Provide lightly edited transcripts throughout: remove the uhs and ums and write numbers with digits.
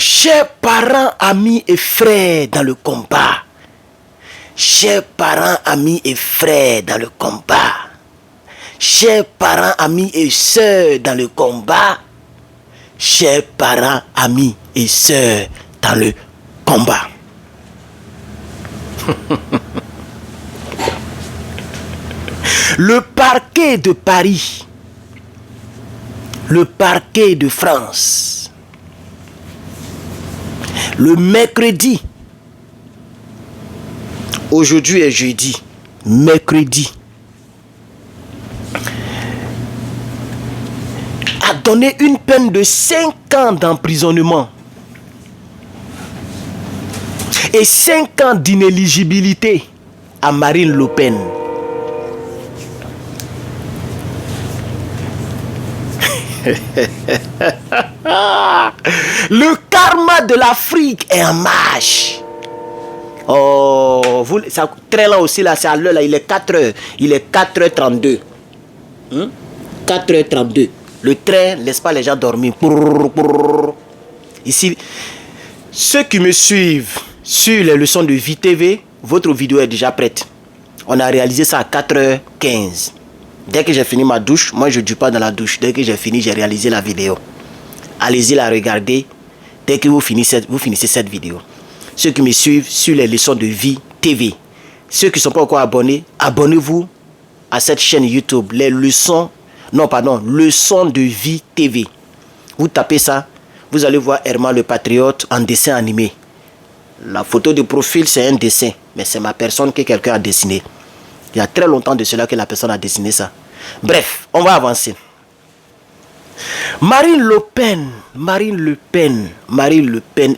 Chers parents, amis et frères dans le combat. Chers parents, amis et frères dans le combat. Chers parents, amis et sœurs dans le combat. Chers parents, amis et sœurs dans le combat. Le parquet de Paris, le parquet de France, le mercredi, aujourd'hui est jeudi, mercredi, a donné une peine de 5 ans d'emprisonnement et 5 ans d'inéligibilité à Marine Le Pen. Le karma de l'Afrique est en marche. Oh, ça très là aussi, là, c'est à l'heure, là, il est 4h. Il est 4h32. 4h32. Le train laisse pas les gens dormir. Ici, ceux qui me suivent sur les leçons de Vie TV, votre vidéo est déjà prête. On a réalisé ça à 4h15. Dès que j'ai fini ma douche, moi je ne dors pas dans la douche. Dès que j'ai fini, j'ai réalisé la vidéo. Allez-y la regarder dès que vous finissez cette vidéo. Ceux qui me suivent sur les leçons de Vie TV, ceux qui ne sont pas encore abonnés, abonnez-vous à cette chaîne YouTube. Les leçons, leçons de Vie TV. Vous tapez ça, vous allez voir Herman le Patriote en dessin animé. La photo de profil, c'est un dessin, mais c'est ma personne que quelqu'un a dessiné. Il y a très longtemps de cela que la personne a dessiné ça. Bref, on va avancer. Marine Le Pen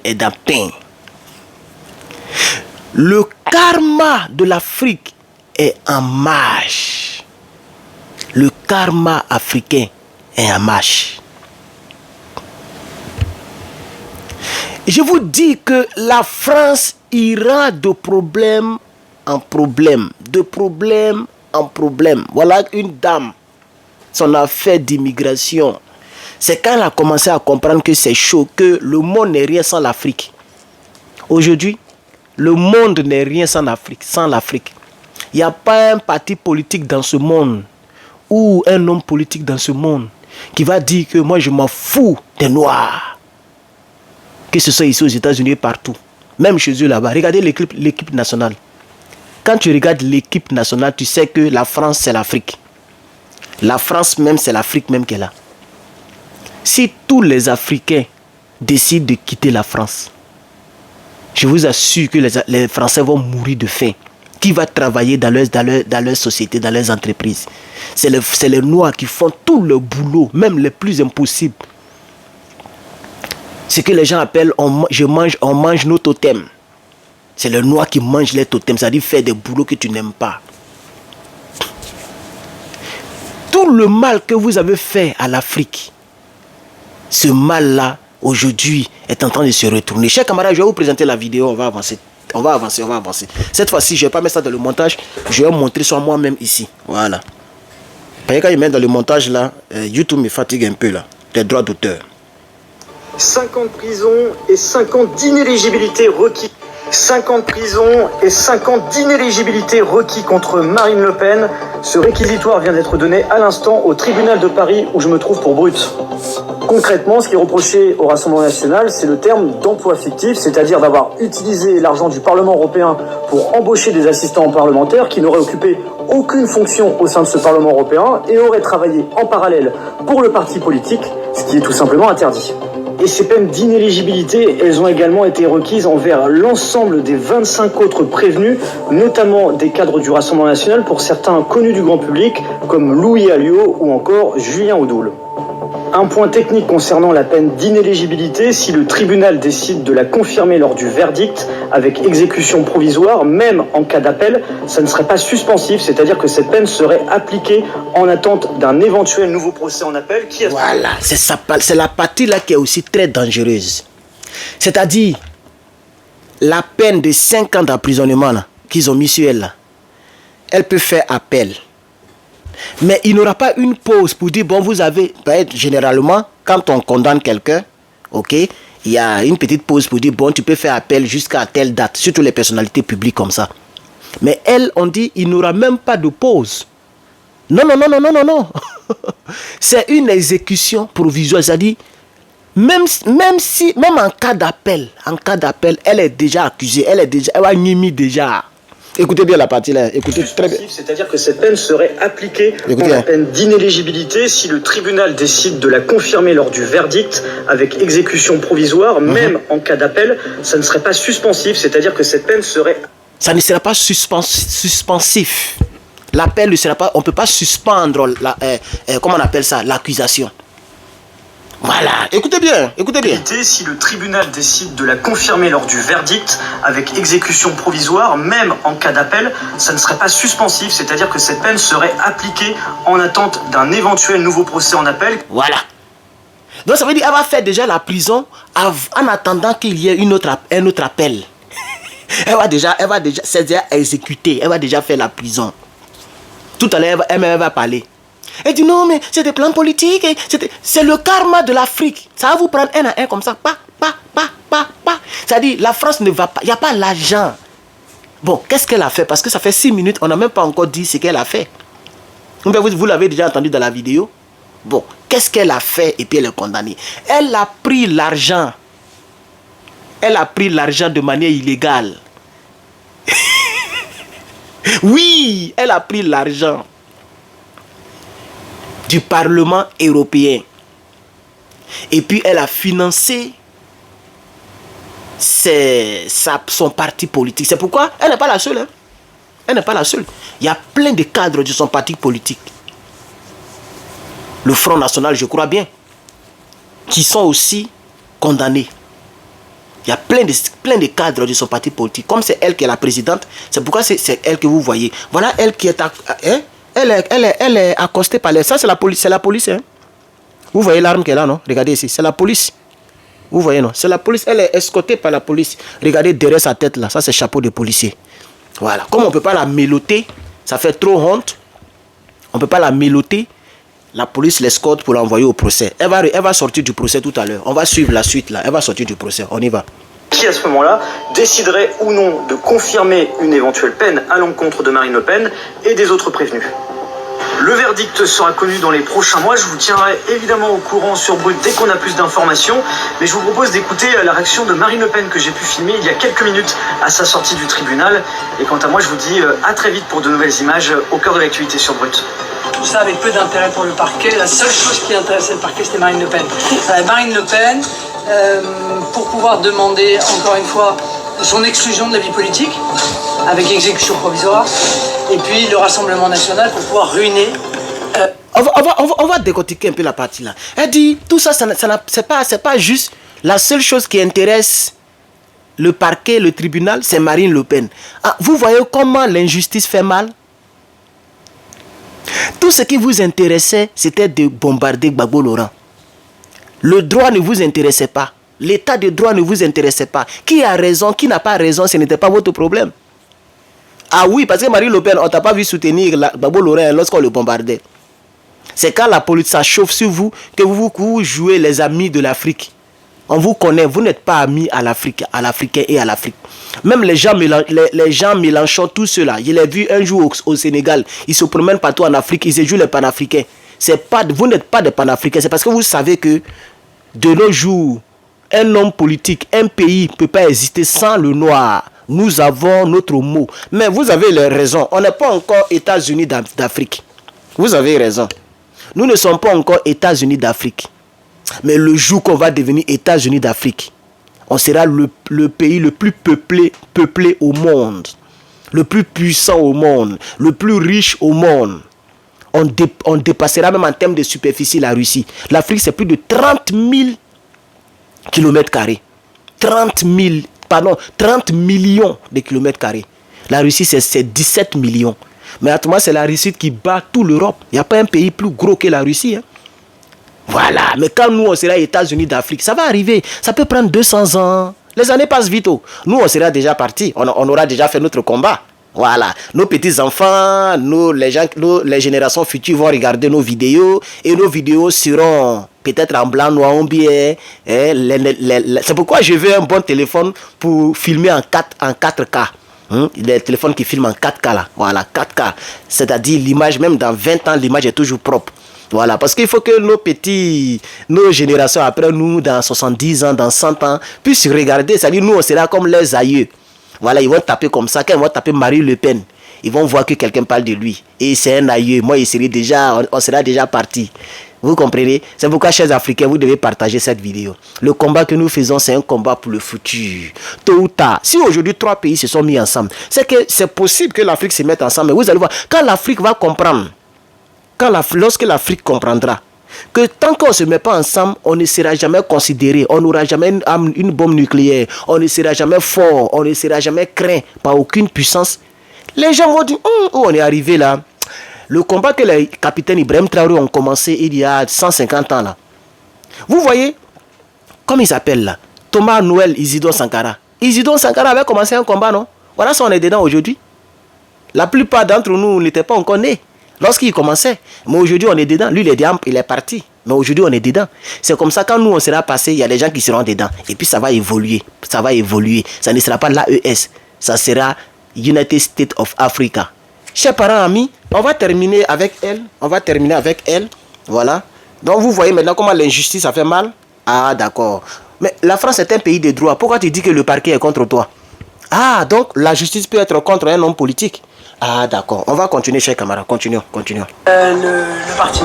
est dans pain. Le karma de l'Afrique est en marche. Le karma africain est en marche. Je vous dis que la France ira de problème en problème, de problème en problème. Voilà une dame, son affaire d'immigration. C'est quand elle a commencé à comprendre que c'est chaud, que le monde n'est rien sans l'Afrique. Aujourd'hui, le monde n'est rien sans l'Afrique. Il n'y a pas un parti politique dans ce monde ou un homme politique dans ce monde qui va dire que moi je m'en fous des Noirs. Que ce soit ici aux États-Unis et partout. Même chez eux là-bas. Regardez l'équipe nationale. Quand tu regardes l'équipe nationale, tu sais que la France, c'est l'Afrique. La France même, c'est l'Afrique même qu'elle a. Si tous les Africains décident de quitter la France, je vous assure que les Français vont mourir de faim. Qui va travailler dans leur société, dans leurs entreprises? C'est les Noirs qui font tout le boulot, même les plus impossibles. Ce que les gens appellent on mange nos totems. C'est le Noir qui mange les totems, c'est-à-dire faire des boulots que tu n'aimes pas. Tout le mal que vous avez fait à l'Afrique, ce mal-là, aujourd'hui, est en train de se retourner. Chers camarades, je vais vous présenter la vidéo, on va avancer. Cette fois-ci, je ne vais pas mettre ça dans le montage, je vais montrer sur moi-même ici. Voilà. Parce que quand il met dans le montage là, YouTube me fatigue un peu là, les droits d'auteur. 5 ans de prison et 5 ans d'inéligibilité requis. 5 ans de prison et 5 ans d'inéligibilité requis contre Marine Le Pen. Ce réquisitoire vient d'être donné à l'instant au tribunal de Paris où je me trouve pour brut. Concrètement, ce qui est reproché au Rassemblement national, c'est le terme d'emploi fictif, c'est-à-dire d'avoir utilisé l'argent du Parlement européen pour embaucher des assistants parlementaires qui n'auraient occupé aucune fonction au sein de ce Parlement européen et auraient travaillé en parallèle pour le parti politique, ce qui est tout simplement interdit. Et ces peines d'inéligibilité, elles ont également été requises envers l'ensemble des 25 autres prévenus, notamment des cadres du Rassemblement national, pour certains connus du grand public, comme Louis Alliot ou encore Julien Audoul. Un point technique concernant la peine d'inéligibilité, si le tribunal décide de la confirmer lors du verdict avec exécution provisoire, même en cas d'appel, ça ne serait pas suspensif, c'est-à-dire que cette peine serait appliquée en attente d'un éventuel nouveau procès en appel. Voilà, c'est la partie là qui est aussi très dangereuse. C'est-à-dire, la peine de 5 ans d'emprisonnement qu'ils ont mis sur elle, là, elle peut faire appel. Mais il n'aura pas une pause pour dire, bon, vous avez, généralement, quand on condamne quelqu'un, ok, il y a une petite pause pour dire, bon, tu peux faire appel jusqu'à telle date, surtout les personnalités publiques comme ça. Mais elle, on dit, il n'y aura même pas de pause. Non, non, non, non, non, non, non. C'est une exécution provisoire. C'est-à-dire, même en cas d'appel, elle est déjà accusée, elle va nier déjà. Écoutez bien la partie là. Écoutez très bien. C'est-à-dire que cette peine serait appliquée en la peine d'inéligibilité si le tribunal décide de la confirmer lors du verdict avec exécution provisoire, même en cas d'appel, ça ne serait pas suspensif, c'est-à-dire que cette peine serait... Ça ne sera pas suspensif. L'appel ne sera pas... On ne peut pas suspendre, comment on appelle ça, l'accusation. Voilà, écoutez bien, écoutez bien. Si le tribunal décide de la confirmer lors du verdict avec exécution provisoire, même en cas d'appel, ça ne serait pas suspensif, c'est-à-dire que cette peine serait appliquée en attente d'un éventuel nouveau procès en appel. Voilà. Donc ça veut dire qu'elle va faire déjà la prison en attendant qu'il y ait un autre appel. Elle va déjà, c'est déjà exécuter, elle va déjà faire la prison. Tout à l'heure, elle va parler. Elle dit non, mais c'est des plans politiques. C'est le karma de l'Afrique. Ça va vous prendre un à un comme ça. C'est-à-dire, la France ne va pas. Il n'y a pas l'argent. Bon, qu'est-ce qu'elle a fait? Parce que ça fait 6 minutes, on n'a même pas encore dit ce qu'elle a fait. Vous l'avez déjà entendu dans la vidéo. Bon, qu'est-ce qu'elle a fait et puis elle est condamnée? Elle a pris l'argent. Elle a pris l'argent de manière illégale. Oui, elle a pris l'argent du Parlement européen. Et puis elle a financé son parti politique. C'est pourquoi elle n'est pas la seule. Hein? Elle n'est pas la seule. Il y a plein de cadres de son parti politique. Le Front National, je crois bien, qui sont aussi condamnés. Il y a plein de cadres de son parti politique. Comme c'est elle qui est la présidente, c'est pourquoi c'est elle que vous voyez. Voilà elle qui est... Elle est accostée par les... Ça, c'est la police. C'est la police. Hein? Vous voyez l'arme qu'elle a, non? Regardez ici. C'est la police. Vous voyez, non? C'est la police. Elle est escortée par la police. Regardez derrière sa tête, là. Ça, c'est chapeau de policier. Voilà. Comme on ne peut pas la méloter, ça fait trop honte. On ne peut pas la méloter. La police l'escorte pour l'envoyer au procès. Elle va sortir du procès tout à l'heure. On va suivre la suite, là. Elle va sortir du procès. On y va. Qui, à ce moment-là, déciderait ou non de confirmer une éventuelle peine à l'encontre de Marine Le Pen et des autres prévenus. Le verdict sera connu dans les prochains mois. Je vous tiendrai évidemment au courant sur Brut dès qu'on a plus d'informations. Mais je vous propose d'écouter la réaction de Marine Le Pen que j'ai pu filmer il y a quelques minutes à sa sortie du tribunal. Et quant à moi, je vous dis à très vite pour de nouvelles images au cœur de l'actualité sur Brut. Tout ça avec peu d'intérêt pour le parquet. La seule chose qui intéressait le parquet, c'était Marine Le Pen. Marine Le Pen, pour pouvoir demander, encore une fois, son exclusion de la vie politique, avec exécution provisoire, et puis le Rassemblement national pour pouvoir ruiner... On va décortiquer un peu la partie là. Elle dit, tout ça, c'est pas juste... La seule chose qui intéresse le parquet, le tribunal, c'est Marine Le Pen. Ah, vous voyez comment l'injustice fait mal? Tout ce qui vous intéressait, c'était de bombarder Gbagbo Laurent. Le droit ne vous intéressait pas. L'état de droit ne vous intéressait pas. Qui a raison, qui n'a pas raison, ce n'était pas votre problème. Ah oui, parce que Marine Le Pen, on ne t'a pas vu soutenir Gbagbo Laurent lorsqu'on le bombardait. C'est quand la police ça chauffe sur vous que vous jouez les amis de l'Afrique. On vous connaît, vous n'êtes pas amis à l'Africain et à l'Afrique. Même les gens Mélenchon, tous ceux-là, je l'ai vu un jour au Sénégal, ils se promènent partout en Afrique, ils se jouent les panafricains. Vous n'êtes pas des panafricains, c'est parce que vous savez que de nos jours, un homme politique, un pays ne peut pas exister sans le noir. Nous avons notre mot. Mais vous avez les raisons. On n'est pas encore États-Unis d'Afrique. Vous avez raison. Nous ne sommes pas encore États-Unis d'Afrique. Mais le jour qu'on va devenir États-Unis d'Afrique, on sera le pays le plus peuplé au monde. Le plus puissant au monde. Le plus riche au monde. On dépassera même en termes de superficie la Russie. L'Afrique, c'est plus de 30 000 kilomètres carrés. 30 millions de kilomètres carrés. La Russie, c'est 17 millions. Mais actuellement, c'est la Russie qui bat toute l'Europe. Il n'y a pas un pays plus gros que la Russie. Hein. Voilà. Mais quand nous, on sera États-Unis d'Afrique, ça va arriver. Ça peut prendre 200 ans. Les années passent vite. Oh. Nous, on sera déjà partis. On aura déjà fait notre combat. Voilà. Nos petits-enfants, les générations futures vont regarder nos vidéos. Et nos vidéos seront peut-être en blanc, noir, ou bien. C'est pourquoi je veux un bon téléphone pour filmer en 4K. Les téléphones qui filment en 4K là. Voilà, 4K. C'est-à-dire l'image, même dans 20 ans, l'image est toujours propre. Voilà, parce qu'il faut que nos générations après nous, dans 70 ans, dans 100 ans, puissent regarder. C'est-à-dire nous, on sera comme leurs aïeux. Voilà, ils vont taper comme ça. Quand ils vont taper Marine Le Pen, ils vont voir que quelqu'un parle de lui. Et c'est un aïeux. Moi, on sera déjà parti. Vous comprenez? C'est pourquoi, chers Africains, vous devez partager cette vidéo. Le combat que nous faisons, c'est un combat pour le futur. Tôt ou tard, si aujourd'hui 3 pays se sont mis ensemble, c'est que c'est possible que l'Afrique se mette ensemble. Mais vous allez voir, quand l'Afrique va comprendre, lorsque l'Afrique comprendra que tant qu'on ne se met pas ensemble, on ne sera jamais considéré, on n'aura jamais une bombe nucléaire, on ne sera jamais fort, on ne sera jamais craint par aucune puissance, les gens vont dire, on est arrivé là. Le combat que les capitaines Ibrahim Traoré ont commencé il y a 150 ans là. Vous voyez, comme il s'appelle là, Thomas Noël Isidore Sankara. Isidore Sankara avait commencé un combat, non? Voilà si on est dedans aujourd'hui. La plupart d'entre nous n'étaient pas encore nés lorsqu'il commençait. Mais aujourd'hui, on est dedans. Lui, il est parti. Mais aujourd'hui, on est dedans. C'est comme ça, quand nous, on sera passé, il y a des gens qui seront dedans. Et puis, ça va évoluer. Ça va évoluer. Ça ne sera pas l'AES. Ça sera United States of Africa. Chers parents, amis, on va terminer avec elle. Voilà. Donc, vous voyez maintenant comment l'injustice, ça fait mal. Ah, d'accord. Mais la France est un pays de droit. Pourquoi tu dis que le parquet est contre toi? Ah, donc la justice peut être contre un homme politique. Ah, d'accord. On va continuer, chers camarades. Continuons. Le parti.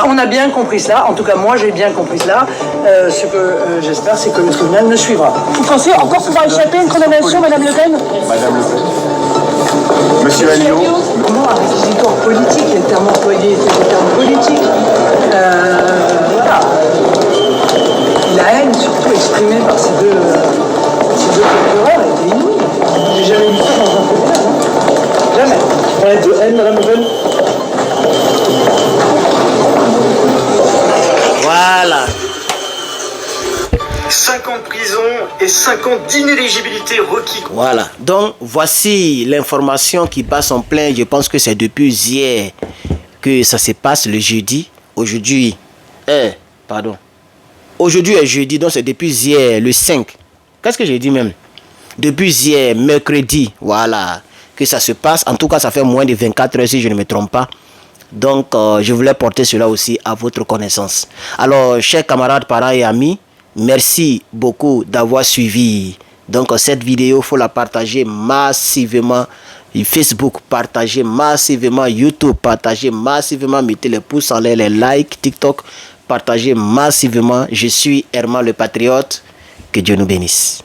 On a bien compris cela. En tout cas, moi, j'ai bien compris cela. Ce que j'espère, c'est que le tribunal me suivra. Vous pensez encore pouvoir échapper à une condamnation, Madame Le Pen? Madame Le Pen. Monsieur Alliot. Comment un réquisitoire politique, il y a le terme employé, c'est le terme politique. Voilà. La haine, surtout exprimée par ces deux procureurs, était inouïe. J'ai jamais vu ça dans un tribunal. Jamais. Parlez de haine, Madame Le Pen. Voilà. 5 ans de prison et 5 ans d'inéligibilité requis. Voilà. Donc, voici l'information qui passe en plein. Je pense que c'est depuis hier que ça se passe le jeudi. Aujourd'hui est jeudi, donc c'est depuis hier, le 5. Qu'est-ce que j'ai dit même? Depuis hier, mercredi, voilà, que ça se passe. En tout cas, ça fait moins de 24 heures si je ne me trompe pas. Donc, je voulais porter cela aussi à votre connaissance. Alors, chers camarades, parents et amis, merci beaucoup d'avoir suivi. Donc, cette vidéo, il faut la partager massivement. Facebook, partagez massivement. YouTube, partagez massivement. Mettez les pouces en l'air, les likes. TikTok, partagez massivement. Je suis Herman le Patriote. Que Dieu nous bénisse.